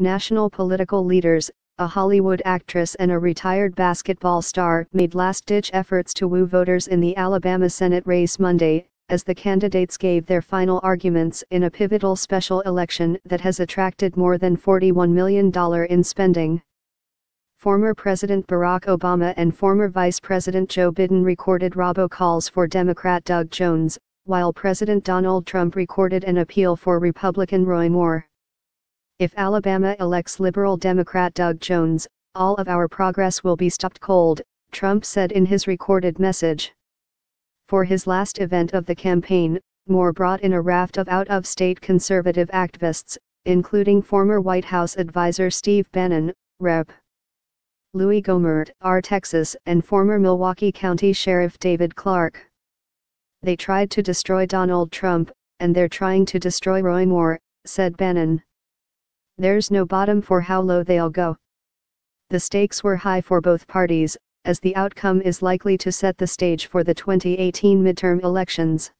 National political leaders, a Hollywood actress and a retired basketball star, made last-ditch efforts to woo voters in the Alabama Senate race Monday, as the candidates gave their final arguments in a pivotal special election that has attracted more than $41 million in spending. Former President Barack Obama and former Vice President Joe Biden recorded robocalls for Democrat Doug Jones, while President Donald Trump recorded an appeal for Republican Roy Moore. If Alabama elects liberal Democrat Doug Jones, all of our progress will be stopped cold, Trump said in his recorded message. For his last event of the campaign, Moore brought in a raft of out-of-state conservative activists, including former White House advisor Steve Bannon, Rep. Louis Gohmert, Texas, and former Milwaukee County Sheriff David Clarke. They tried to destroy Donald Trump, and they're trying to destroy Roy Moore, said Bannon. There's no bottom for how low they'll go. The stakes were high for both parties, as the outcome is likely to set the stage for the 2018 midterm elections.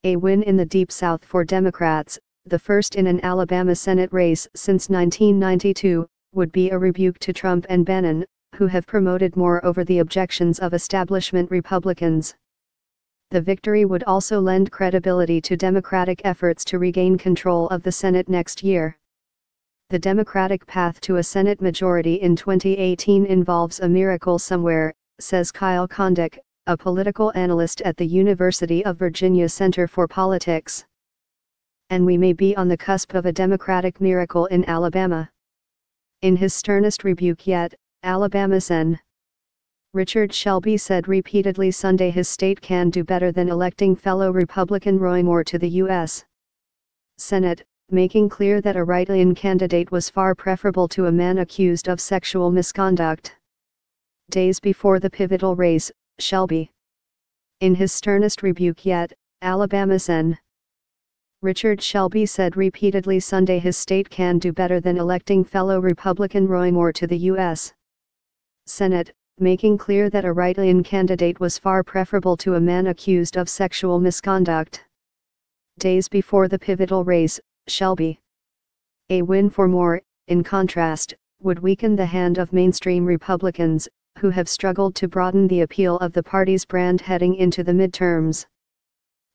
A win in the Deep South for Democrats, the first in an Alabama Senate race since 1992, would be a rebuke to Trump and Bannon, who have promoted Moore over the objections of establishment Republicans. The victory would also lend credibility to Democratic efforts to regain control of the Senate next year. The Democratic path to a Senate majority in 2018 involves a miracle somewhere, says Kyle Kondik, a political analyst at the University of Virginia Center for Politics. And we may be on the cusp of a Democratic miracle in Alabama. In his sternest rebuke yet, Alabama Sen. Richard Shelby said repeatedly Sunday his state can do better than electing fellow Republican Roy Moore to the U.S. Senate, making clear that a write-in candidate was far preferable to a man accused of sexual misconduct. Days before the pivotal race, Shelby. In his sternest rebuke yet, Alabama Sen. Richard Shelby said repeatedly Sunday his state can do better than electing fellow Republican Roy Moore to the U.S. Senate, making clear that a write-in candidate was far preferable to a man accused of sexual misconduct. Days before the pivotal race, Shelby. A win for Moore, in contrast, would weaken the hand of mainstream Republicans, who have struggled to broaden the appeal of the party's brand heading into the midterms.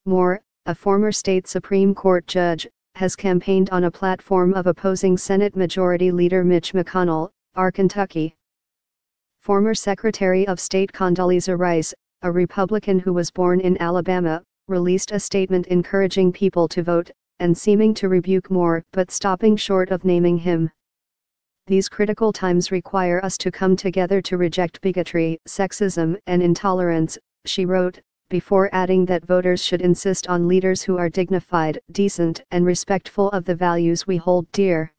Moore, a former state Supreme Court judge, has campaigned on a platform of opposing Senate Majority Leader Mitch McConnell, Kentucky. Former Secretary of State Condoleezza Rice, a Republican who was born in Alabama, released a statement encouraging people to vote, and seeming to rebuke Moore but stopping short of naming him. These critical times require us to come together to reject bigotry, sexism and intolerance, she wrote, before adding that voters should insist on leaders who are dignified, decent and respectful of the values we hold dear.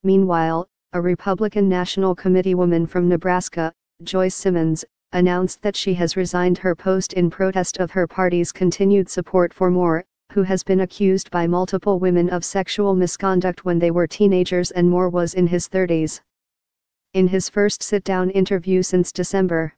Meanwhile, a Republican National Committeewoman from Nebraska, Joyce Simmons, announced that she has resigned her post in protest of her party's continued support for Moore, who has been accused by multiple women of sexual misconduct when they were teenagers and Moore was in his 30s. In his first sit-down interview since December,